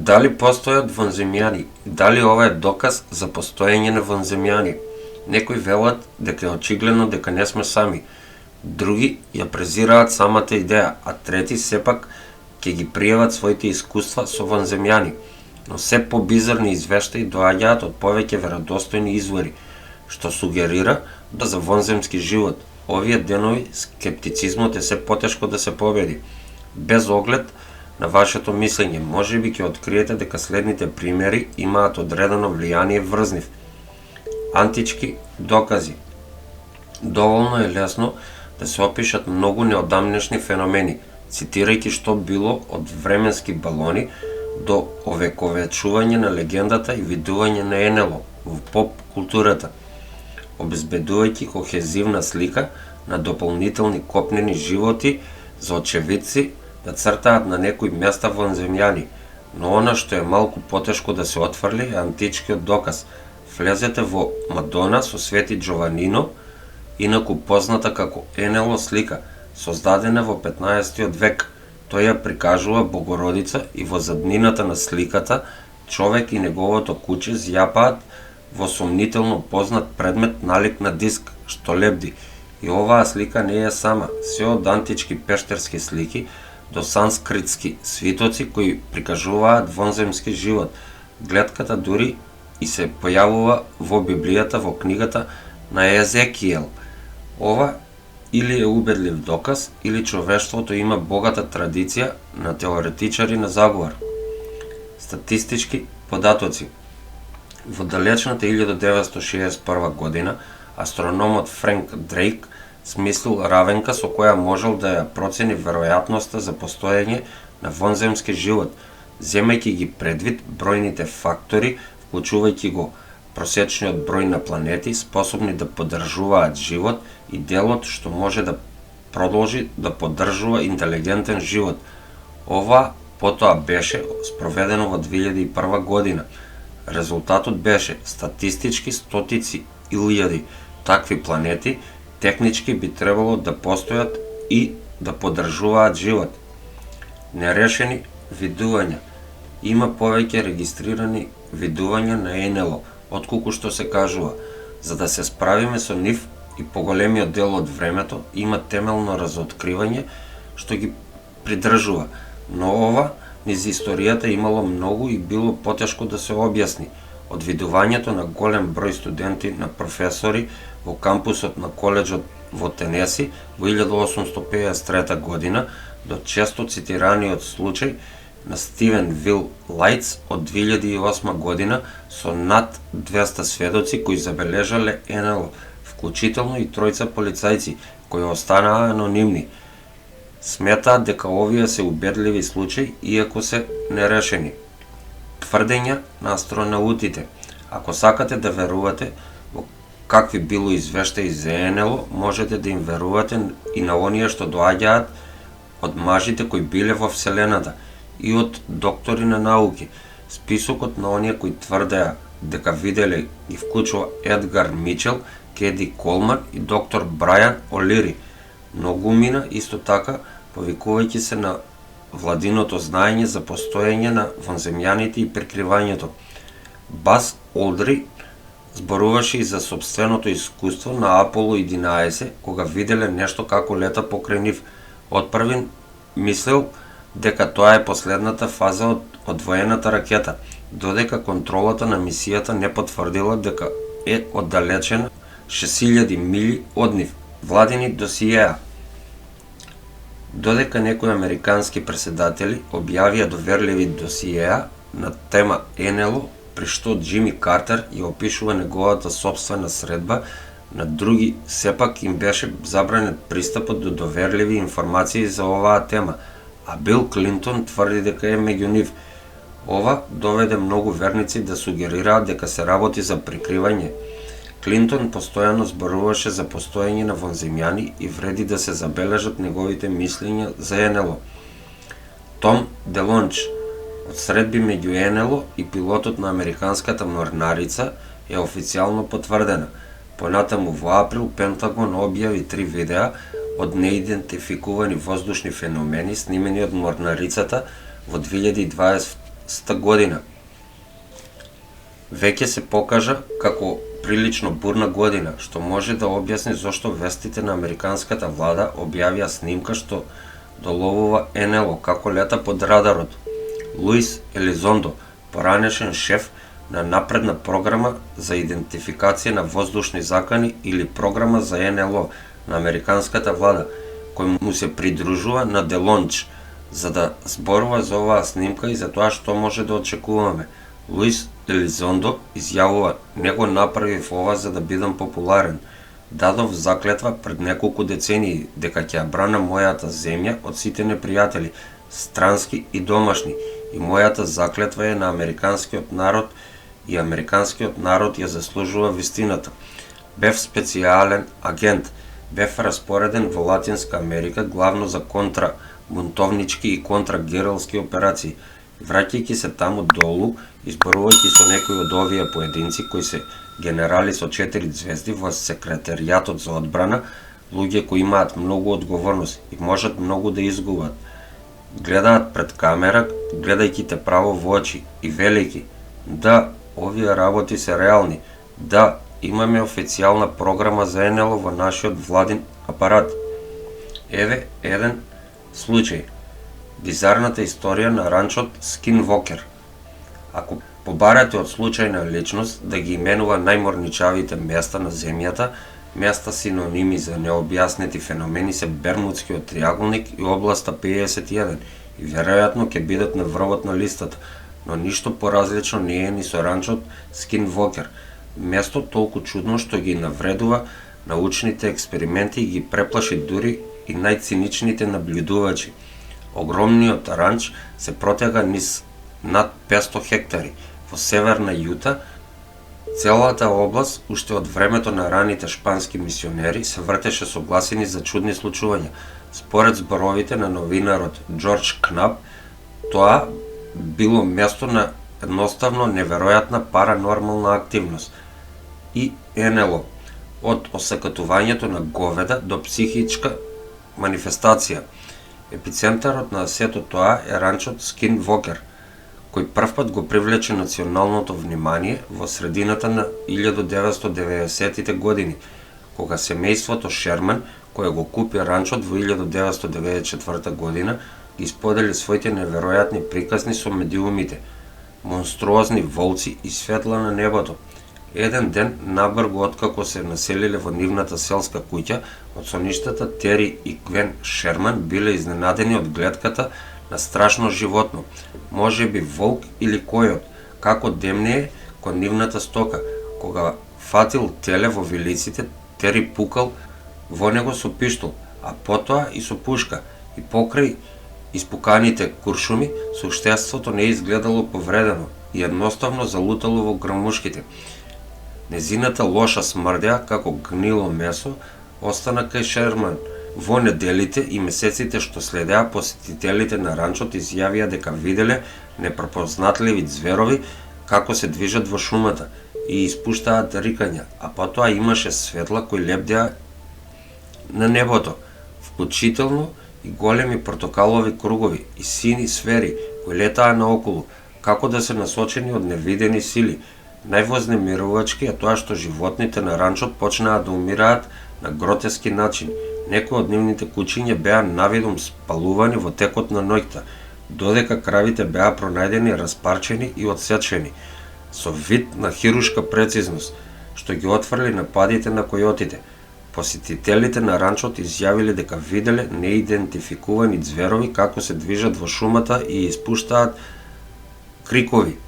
Дали постојат вонземјани? Дали ова е доказ за постоење на вонземјани? Некои велат дека е очигледно дека не сме сами. Други ја презираат самата идеја, а трети сепак ќе ги пријават своите искуства со вонземјани. Но се побизарни извештаи доаѓаат од повеќе веродостојни извори, што сугерира да за вонземски живот овие денови скептицизмот е се потешко да се победи. Без оглед на вашето мислење, можеби ќе откриете дека следните примери имаат одредено влијание врз нив. Антички докази. Доволно е лесно да се опишат многу неодамнешни феномени, цитирајќи што било од временски балони до овековечување на легендата и видување на НЛО во поп културата, обезбедувајќи кохезивна слика на дополнителни копнени животи за очевидци да цртаат на некои места вонземјани, но она што е малку потешко да се отфрли е античкиот доказ. Влезете во Мадона со Свети Джованино, инаку позната како НЛО слика, создадена во 15 век. Тој ја прикажува Богородица и во заднината на сликата човек и неговото куче зјапаат во сомнително познат предмет налик на диск, што лебди. И оваа слика не е сама, се од антички пештерски слики до санскритски свитоци кои прикажуваат вонземски живот. Глетката дури и се појавува во Библијата во книгата на Езекиел. Ова или е убедлив доказ, или човештвото има богата традиција на теоретичари на заговор. Статистички податоци. Во далечната 1961 година астрономот Френк Дрейк смислил равенка со која можел да ја процени веројатноста за постоење на вонземски живот, земајќи ги предвид бројните фактори, вклучувајќи го просечниот број на планети способни да поддржуваат живот и делот што може да продолжи да поддржува интелигентен живот. Ова потоа беше спроведено во 2001 година. Резултатот беше статистички стотици илјади такви планети технички би требало да постојат и да поддржуваат живот. Нерешени видувања. Има повеќе регистрирани видувања на НЛО, отколку што се кажува. За да се справиме со нив и поголемиот дел од времето има темелно разоткривање што ги придржува, но ова низ историјата имало многу и било потешко да се објасни. Од видувањето на голем број студенти на професори во кампусот на коледжот во Тенеси во 1853 година до често цитираниот случај на Стивен Вил Лајтс од 2008 година со над 200 сведоци кои забележале НЛО, вклучително и тројца полицајци кои останаа анонимни. Сметаат дека овие се убедливи случаи иако се нерешени. Тврдења на астронаутите. Ако сакате да верувате во какви било извештаи за НЛО, можете да им верувате и на оние што доаѓаат од мажите кои биле во Вселената и од доктори на науки. Списокот на оние кои тврдеа дека виделе ги вклучува Едгар Мичел, Кеди Колман и доктор Брајан Олири. Многу мина исто така повикувајќи се на владиното знаење за постоење на вонземјаните и прикривањето. Бас Олдри зборуваше и за собственото искуство на Аполо 11, кога виделе нешто како лета покрај нив. Отпрвен мислел дека тоа е последната фаза од одвоената ракета, додека контролата на мисијата не потврдила дека е оддалечена 6000 мили од нив. Владини досиеа. Додека некои американски преседатели објавија доверливи досиеа на тема НЛО, при што Џими Картер ја опишува неговата сопствена средба, на други сепак им беше забранет пристапот до доверливи информации за оваа тема, а Бил Клинтон тврди дека е меѓу нив. Ова доведе многу верници да сугерираат дека се работи за прикривање. Клинтон постојано зборуваше за постоење на вонземјани и вреди да се забележат неговите мислења за НЛО. Том Делонч од средби меѓу НЛО и пилотот на американската морнарица е официјално потврдена. Понатаму во април Пентагон објави 3 видеа од неидентификувани воздушни феномени снимени од морнарицата во 2021 20 година. Веќе се покажа како прилично бурна година, што може да објасни зошто вестите на американската влада објавија снимка што доловува НЛО како лета под радарот. Луис Елизондо, поранешен шеф на напредна програма за идентификација на воздушни закани или програма за НЛО на американската влада, кој му се придружува на Делонч, за да зборува за оваа снимка и за тоа што може да очекуваме. Луис Елизондо изјавува: "Не го направив ова за да бидам популарен. Дадов заклетва пред неколку децении дека ќе ја брана мојата земја од сите непријатели, странски и домашни, и мојата заклетва е на американскиот народ и американскиот народ ја заслужува вистината. Бев специјален агент, бев распореден во Латинска Америка главно за контрабунтовнички и контрагерилски операции. Враќајќи се таму долу, изборувајќи со некои од овие поединци кои се генерали со 4 звезди во секретаријатот за одбрана, луѓе кои имаат многу одговорност и можат многу да изгубат. Гледаат пред камера, гледајќи те право во очи и велејќи: да, овие работи се реални, да, имаме официјална програма за НЛО во нашиот владин апарат." Еве еден случај. Бизарната историја на ранчот Скинвокер. Ако побарате од случајна личност да ги именува најморничавите места на земјата, места синоними за необјаснети феномени се Бермудскиот триаголник и областа 51 и веројатно ќе бидат на врвот на листата, но ништо поразлично не е ни со ранчот Скинвокер, место толку чудно што ги навредува научните експерименти и ги преплаши дури и најциничните наблюдувачи. Огромниот ранч се протега низ над 500 хектари во северна Јута. Целата област, уште од времето на раните шпански мисионери, се вртеше со гласини за чудни случувања. Според зборовите на новинарот Џорџ Кнап, тоа било место на едноставно неверојатна паранормална активност и НЛО, од осакатувањето на говеда до психичка манифестација. Епицентарот на сето тоа е ранчот Скинвокер, кој првпат го привлече националното внимание во средината на 1990-тите години, кога семејството Шерман, кое го купи ранчот во 1994 година, ги сподели своите неверојатни приказни со медиумите, монструозни волци и светла на небото. Еден ден, набргу откако се населиле во нивната селска куќа, од соништата Тери и Гвен Шерман биле изненадени од гледката на страшно животно, може би волк или којот, како демнее кон нивната стока. Кога фатил теле во вилиците, Тери пукал во него со пиштол, а потоа и со пушка, и покрај испуканите куршуми, суштеството не изгледало повредено и едноставно залутало во грамушките. Незината лоша смрдеа како гнило месо остана кај Шерман. Во неделите и месеците што следеа, посетителите на ранчот изјавија дека виделе непрепознатливи зверови како се движат во шумата и испуштаат рикања, а потоа имаше светла кои лебдеа на небото, вклучително и големи портокалови кругови и сини сфери кои летаа наоколу, како да се насочени од невидени сили. Највознемирувачки е тоа што животните на ранчот почнаа да умираат на гротески начин. Некои од нивните кучиња беа навидум спалувани во текот на ноќта, додека кравите беа пронајдени распарчени и одсечени, со вид на хирушка прецизност, што ги отфрли нападите на којотите. Посетителите на ранчот изјавиле дека виделе неидентификувани зверови како се движат во шумата и испуштаат крикови.